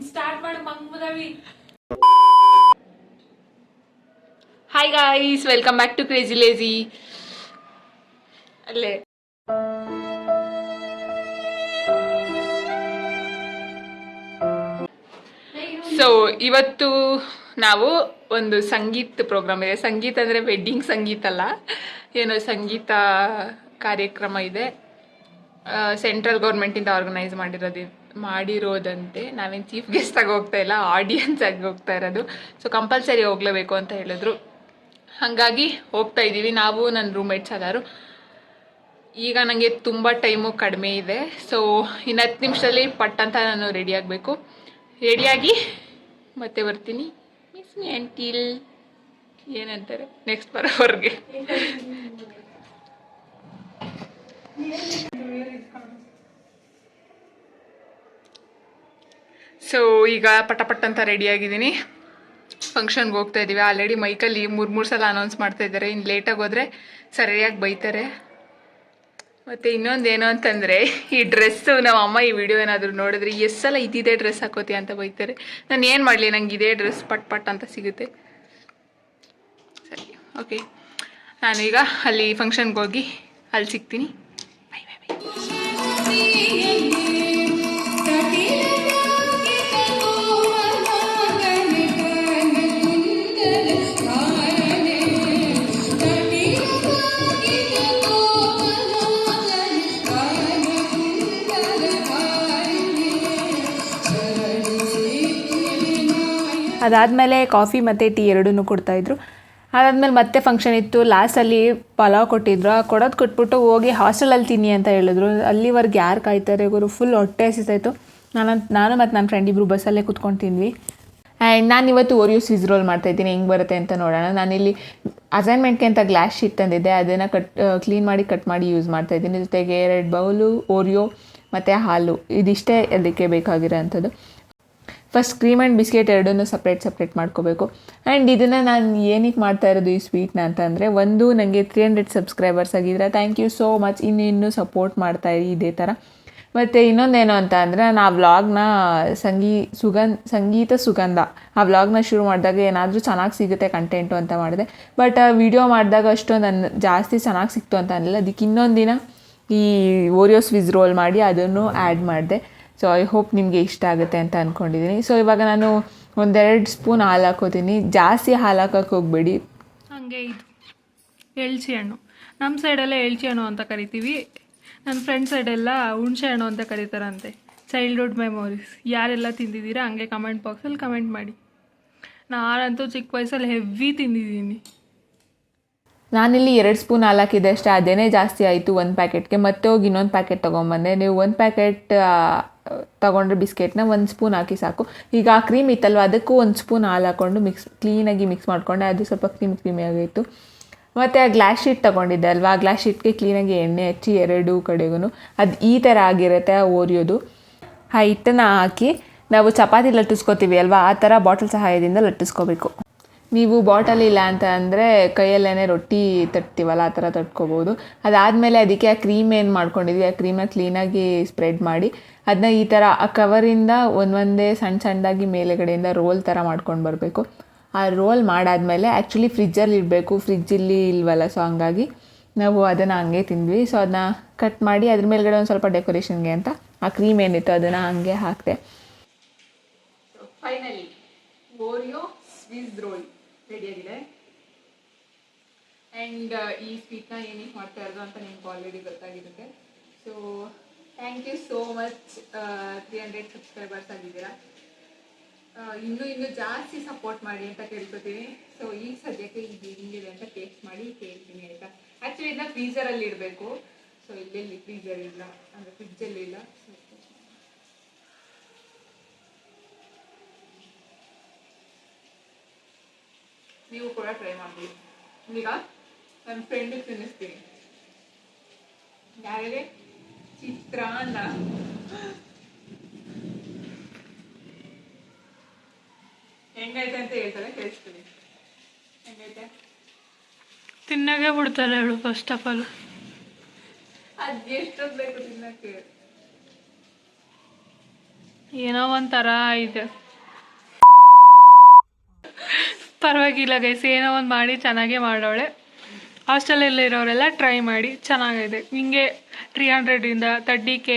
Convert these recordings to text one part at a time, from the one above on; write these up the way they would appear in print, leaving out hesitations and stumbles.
Start ಮಾಡಿ ಮಂಗ್ಮದವಿ. Hi guys, welcome back to crazy lazy. ಅಲ್ಲೇ ಸೊ ಇವತ್ತು ನಾವು ಒಂದು ಸಂಗೀತ ಪ್ರೋಗ್ರಾಮ್ ಇದೆ. ಸಂಗೀತ ಅಂದರೆ ವೆಡ್ಡಿಂಗ್ ಸಂಗೀತ ಅಲ್ಲ, ಏನೋ ಸಂಗೀತ ಕಾರ್ಯಕ್ರಮ ಇದೆ. ಸೆಂಟ್ರಲ್ ಗೌರ್ಮೆಂಟಿಂದ ಆರ್ಗನೈಸ್ ಮಾಡಿರೋದಂತೆ. ನಾವೇನು ಚೀಫ್ ಗೆಸ್ಟ್ ಆಗಿ ಹೋಗ್ತಾ ಇಲ್ಲ, ಆಡಿಯನ್ಸ್ ಆಗಿ ಹೋಗ್ತಾ ಇರೋದು. ಸೊ ಕಂಪಲ್ಸರಿ ಹೋಗ್ಲೇಬೇಕು ಅಂತ ಹೇಳಿದ್ರು, ಹಾಗಾಗಿ ಹೋಗ್ತಾ ಇದ್ದೀವಿ ನಾವು, ನನ್ನ ರೂಮ್ಮೇಟ್ಸ್ ಎಲ್ಲರೂ. ಈಗ ನನಗೆ ತುಂಬ ಟೈಮು ಕಡಿಮೆ ಇದೆ. ಸೊ ಇನ್ನು 10 ನಿಮಿಷದಲ್ಲಿ ಪಟ್ ಅಂತ ನಾನು ರೆಡಿ ಆಗಬೇಕು. ರೆಡಿಯಾಗಿ ಮತ್ತೆ ಬರ್ತೀನಿ. ಮಿಸ್ ಮಿ ಆಂಟಿಲ್ ಏನಂತಾರೆ ನೆಕ್ಸ್ಟ್ ಬರೋವ್ರಿಗೆ. ಸೊ ಈಗ ಪಟ ಅಂತ ರೆಡಿಯಾಗಿದ್ದೀನಿ. ಫಂಕ್ಷನ್ಗೆ ಹೋಗ್ತಾ ಇದ್ದೀವಿ. ಆಲ್ರೆಡಿ ಮೈಕಲ್ಲಿ 3 ಸಲ ಅನೌನ್ಸ್ ಮಾಡ್ತಾ ಇದ್ದಾರೆ. ಇನ್ನು ಲೇಟಾಗಿ ಹೋದರೆ ಸರಿಯಾಗಿ ಬೈತಾರೆ. ಮತ್ತು ಇನ್ನೊಂದೇನು ಅಂತಂದರೆ, ಈ ಡ್ರೆಸ್ಸು ನಮ್ಮ ಅಮ್ಮ ಈ ವಿಡಿಯೋ ಏನಾದರೂ ನೋಡಿದ್ರೆ ಎಷ್ಟು ಸಲ ಇದ್ದಿದ್ದೇ ಡ್ರೆಸ್ ಹಾಕೋತಿ ಅಂತ ಬೈತಾರೆ. ನಾನು ಏನು ಮಾಡಲಿ, ನಂಗೆ ಇದೇ ಡ್ರೆಸ್ ಪಟ್ ಅಂತ ಸಿಗುತ್ತೆ. ಸರಿ, ಓಕೆ, ನಾನೀಗ ಅಲ್ಲಿ ಫಂಕ್ಷನ್ಗೆ ಹೋಗಿ ಅಲ್ಲಿ ಸಿಗ್ತೀನಿ. Bye bye bye. ಅದಾದಮೇಲೆ ಕಾಫಿ ಮತ್ತು ಟೀ ಎರಡೂ ಕೊಡ್ತಾಯಿದ್ರು. ಅದಾದಮೇಲೆ ಮತ್ತೆ ಫಂಕ್ಷನ್ ಇತ್ತು. ಲಾಸ್ಟಲ್ಲಿ ಪಲಾವ್ ಕೊಟ್ಟಿದ್ರು. ಕೊಡೋದು ಕೊಟ್ಬಿಟ್ಟು ಹೋಗಿ ಹಾಸ್ಟೆಲಲ್ಲಿ ತಿನ್ನಿ ಅಂತ ಹೇಳಿದ್ರು. ಅಲ್ಲಿವರೆಗೆ ಯಾರು ಕಾಯ್ತಾರೆ ಗುರು, ಫುಲ್ ಹೊಟ್ಟೆ ಹಸಿತಾಯಿತ್ತು. ನಾನು ಮತ್ತು ನನ್ನ ಫ್ರೆಂಡ್ ಇಬ್ಬರು ಬಸ್ಸಲ್ಲೇ ಕೂತ್ಕೊಂಡು ತಿಂದ್ವಿ. ಆ್ಯಂಡ್ ನಾನು ಇವತ್ತು ಓರಿಯೋ ಸ್ವಿಸ್ ರೋಲ್ ಮಾಡ್ತಾಯಿದ್ದೀನಿ. ಹೆಂಗೆ ಬರುತ್ತೆ ಅಂತ ನೋಡೋಣ. ನಾನಿಲ್ಲಿ ಅಸೈನ್ಮೆಂಟ್ಗೆ ಅಂತ ಗ್ಲಾಸ್ ಶೀಟ್ ತಂದಿದ್ದೆ, ಅದನ್ನು ಕ್ಲೀನ್ ಮಾಡಿ ಕಟ್ ಮಾಡಿ ಯೂಸ್ ಮಾಡ್ತಾಯಿದ್ದೀನಿ. ಜೊತೆಗೆ 2 ಬೌಲು ಓರಿಯೋ ಮತ್ತು ಹಾಲು, ಇದಿಷ್ಟೇ ಅದಕ್ಕೆ ಬೇಕಾಗಿರೋ ಅಂಥದ್ದು. ಫಸ್ಟ್ ಕ್ರೀಮ್ ಆ್ಯಂಡ್ ಬಿಸ್ಕೆಟ್ ಎರಡನ್ನೂ ಸಪ್ರೇಟ್ ಮಾಡ್ಕೋಬೇಕು. ಆ್ಯಂಡ್ ಇದನ್ನು ನಾನು ಏನಕ್ಕೆ ಮಾಡ್ತಾ ಇರೋದು ಈ ಸ್ವೀಟ್ನ ಅಂತಂದರೆ, ಒಂದು ನನಗೆ 300 ಸಬ್ಸ್ಕ್ರೈಬರ್ಸ್ ಆಗಿದ್ರೆ ಥ್ಯಾಂಕ್ ಯು ಸೋ ಮಚ್. ಇನ್ನೂ ಸಪೋರ್ಟ್ ಮಾಡ್ತಾಯಿರಿ ಇದೇ ಥರ. ಮತ್ತು ಇನ್ನೊಂದೇನು ಅಂತ ಅಂದರೆ, ನಾನು ಆ ವ್ಲಾಗ್ನ ಸಂಗೀತ ಸುಗಂಧ ಆ ವ್ಲಾಗ್ನ ಶುರು ಮಾಡಿದಾಗ ಏನಾದರೂ ಚೆನ್ನಾಗಿ ಸಿಗುತ್ತೆ ಕಂಟೆಂಟು ಅಂತ ಮಾಡಿದೆ. ಬಟ್ ವಿಡಿಯೋ ಮಾಡಿದಾಗ ಅಷ್ಟೊಂದು ಜಾಸ್ತಿ ಚೆನ್ನಾಗಿ ಸಿಕ್ತು ಅಂತ ಅನ್ನಿಲ್ಲ. ಅದಕ್ಕೆ ಇನ್ನೊಂದು ದಿನ ಈ ಓರಿಯೋ ಸ್ವಿಸ್ ರೋಲ್ ಮಾಡಿ ಅದನ್ನು ಆ್ಯಡ್ ಮಾಡಿದೆ. ಸೊ ಐ ಹೋಪ್ ನಿಮಗೆ ಇಷ್ಟ ಆಗುತ್ತೆ ಅಂತ ಅಂದ್ಕೊಂಡಿದ್ದೀನಿ. ಸೊ ಇವಾಗ ನಾನು 1-2 ಸ್ಪೂನ್ ಹಾಲು ಹಾಕೋತೀನಿ. ಜಾಸ್ತಿ ಹಾಲು ಹಾಕೋಕ್ಕೆ ಹೋಗಬೇಡಿ. ಹಾಗೆ ಇದು ಎಳ್ಚಿ ಹಣ್ಣು, ನಮ್ಮ ಸೈಡೆಲ್ಲ ಎಳ್ಚಿ ಹಣ್ಣು ಅಂತ ಕರಿತೀವಿ. ನನ್ನ ಫ್ರೆಂಡ್ ಸೈಡೆಲ್ಲ ಹುಣಸೆ ಹಣ್ಣು ಅಂತ ಕರೀತಾರಂತೆ. ಚೈಲ್ಡ್ಹುಡ್ ಮೆಮೊರೀಸ್ ಯಾರೆಲ್ಲ ತಿಂದಿದ್ದೀರಾ ಹಂಗೆ ಕಮೆಂಟ್ ಬಾಕ್ಸಲ್ಲಿ ಕಮೆಂಟ್ ಮಾಡಿ. ನಾನಂತೂ ಚಿಕ್ಕ ವಯಸ್ಸಲ್ಲಿ ಹೆವಿ ತಿಂದಿದ್ದೀನಿ. ನಾನಿಲ್ಲಿ 2 ಸ್ಪೂನ್ ಹಾಲು ಹಾಕಿದೆ ಅಷ್ಟೇ. ಅದೇನೇ ಜಾಸ್ತಿ ಆಯಿತು 1 ಪ್ಯಾಕೆಟ್ಗೆ. ಮತ್ತೆ ಹೋಗಿ ಇನ್ನೊಂದು ಪ್ಯಾಕೆಟ್ ತೊಗೊಂಬಂದೆ. ನೀವು 1 ಪ್ಯಾಕೆಟ್ ತೊಗೊಂಡ್ರೆ ಬಿಸ್ಕೆಟ್ನ 1 ಸ್ಪೂನ್ ಹಾಕಿ ಸಾಕು. ಈಗ ಆ ಕ್ರೀಮ್ ಇತ್ತಲ್ವ, ಅದಕ್ಕೂ 1 ಸ್ಪೂನ್ ಹಾಲು ಹಾಕ್ಕೊಂಡು ಕ್ಲೀನಾಗಿ ಮಿಕ್ಸ್ ಮಾಡಿಕೊಂಡೆ. ಅದು ಸ್ವಲ್ಪ ಕ್ರೀಮಿ ಆಗಿತ್ತು. ಮತ್ತು ಆ ಗ್ಲಾಸ್ ಶೀಟ್ ತೊಗೊಂಡಿದ್ದೆ ಅಲ್ವಾ, ಆ ಗ್ಲಾಸ್ ಶೀಟ್ಗೆ ಕ್ಲೀನಾಗಿ ಎಣ್ಣೆ ಹಚ್ಚಿ 2 ಕಡೆಗೂ ಅದು ಈ ಥರ ಆಗಿರುತ್ತೆ ಆ ಓರಿಯೋದು. ಆ ಹಿಟ್ಟನ್ನು ಹಾಕಿ ನಾವು ಚಪಾತಿ ಲಟ್ಟಿಸ್ಕೋತೀವಿ ಅಲ್ವಾ, ಆ ಥರ ಬಾಟಲ್ ಸಹಾಯದಿಂದ ಲಟ್ಟಿಸ್ಕೋಬೇಕು. ನೀವು ಬಾಟಲ್ ಇಲ್ಲ ಅಂತ ಅಂದರೆ ಕೈಯಲ್ಲೇ ರೊಟ್ಟಿ ತಟ್ತೀವಲ್ಲ, ಆ ಥರ ತಟ್ಕೋಬೋದು. ಅದಾದಮೇಲೆ ಅದಕ್ಕೆ ಆ ಕ್ರೀಮ್ ಏನು ಮಾಡ್ಕೊಂಡಿದ್ವಿ, ಆ ಕ್ರೀಮನ್ನ ಕ್ಲೀನಾಗಿ ಸ್ಪ್ರೆಡ್ ಮಾಡಿ ಅದನ್ನ ಈ ಥರ ಆ ಕವರಿಂದ ಒಂದೊಂದೇ ಸಣ್ಣದಾಗಿ ಮೇಲೆಗಡೆಯಿಂದ ರೋಲ್ ಥರ ಮಾಡ್ಕೊಂಡು ಬರಬೇಕು. ಆ ರೋಲ್ ಮಾಡಾದಮೇಲೆ ಆ್ಯಕ್ಚುಲಿ ಫ್ರಿಜ್ಜಲ್ಲಿ ಇಡಬೇಕು, ಫ್ರಿಜ್ಜಲ್ಲಿ ಇಲ್ವಲ್ಲ, ಸೊ ಹಂಗಾಗಿ ನಾವು ಅದನ್ನು ಹಂಗೆ ತಿಂದ್ವಿ. ಸೊ ಅದನ್ನ ಕಟ್ ಮಾಡಿ ಅದ್ರ ಮೇಲ್ಗಡೆ ಒಂದು ಸ್ವಲ್ಪ ಡೆಕೋರೇಷನ್ಗೆ ಅಂತ ಆ ಕ್ರೀಮ್ ಏನಿತ್ತು ಅದನ್ನು ಹಂಗೆ ಹಾಕಿದೆ. ಫೈನಲಿ ಓರಿಯೋ ಸ್ವಿಸ್ ರೋಲ್ ರೆಡಿಯಾಗಿದೆ. ಆ್ಯಂಡ್ ಈ ಸ್ವೀಟ್ನ ಏನಕ್ಕೆ ಮಾಡ್ತಾ ಇರೋದು ಅಂತ ನಿಮ್ಗೆ ಆಲ್ರೆಡಿ ಗೊತ್ತಾಗಿರುತ್ತೆ. So thank you so much. 300 subscribers ಆಗಿದ್ದೀರಾ. ಇನ್ನೂ ಜಾಸ್ತಿ ಸಪೋರ್ಟ್ ಮಾಡಿ ಅಂತ ಕೇಳ್ಕೊತೀನಿ. ಸೊ ಈಗ ಸದ್ಯಕ್ಕೆ ಇದು ಹಿಂಗಿದೆ ಅಂತ ಟೇಸ್ಟ್ ಮಾಡಿ ಕೇಳ್ತೀನಿ ಆಯಿತಾ. ಆ್ಯಕ್ಚುಲಿ ಇದನ್ನ ಫ್ರೀಝರಲ್ಲಿ ಇಡಬೇಕು. ಸೊ ಇಲ್ಲೆಲ್ಲಿ ಫ್ರೀಝರ್ ಇಲ್ಲ, ಅಂದರೆ ಫ್ರಿಜ್ಜಲ್ಲಿ ಇಲ್ಲ. ನೀವು ಕೂಡ ಟ್ರೈ ಮಾಡ್ತೀವಿ. ಈಗ ನನ್ನ ಫ್ರೆಂಡಿಗೆ ತಿನ್ನಿಸ್ತೀನಿ. ಯಾರಿಗೆ? ಚಿತ್ರಾನ್ನ. ಹೆಂಗೈತೆ ಅಂತ ಹೇಳ್ತಾರೆ, ಕೇಳಿಸ್ತೀನಿ. ಹೆಂಗೈತೆ? ತಿನ್ನಾಗೆ ಬಿಡ್ತಾರೆ ಹೇಳು ಫಸ್ಟ್ ಆಫ್ ಆಲ್. ಅದು ಎಷ್ಟೊತ್ತು ಬೇಕು ತಿನ್ನಕ್ಕೆ? ಏನೋ ಒಂಥರ ಇದೆ. ಪರವಾಗಿಲ್ಲ ಗೈಸ್, ಏನೋ ಒಂದು ಮಾಡಿ ಚೆನ್ನಾಗೇ ಮಾಡೋಳೆ. ಹಾಸ್ಟೆಲಲ್ಲಿರೋರೆಲ್ಲ ಟ್ರೈ ಮಾಡಿ, ಚೆನ್ನಾಗಿದೆ. ಹಿಂಗೆ 300 30K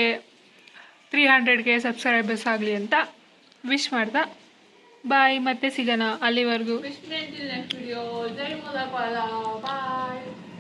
300K ಸಬ್ಸ್ಕ್ರೈಬರ್ಸ್ ಆಗಲಿ ಅಂತ ವಿಶ್ ಮಾಡ್ತಾ ಬಾಯ್. ಮತ್ತೆ ಸಿಗೋಣ, ಅಲ್ಲಿವರೆಗೂ. Next video. ಜೈ ಬಾಯ್.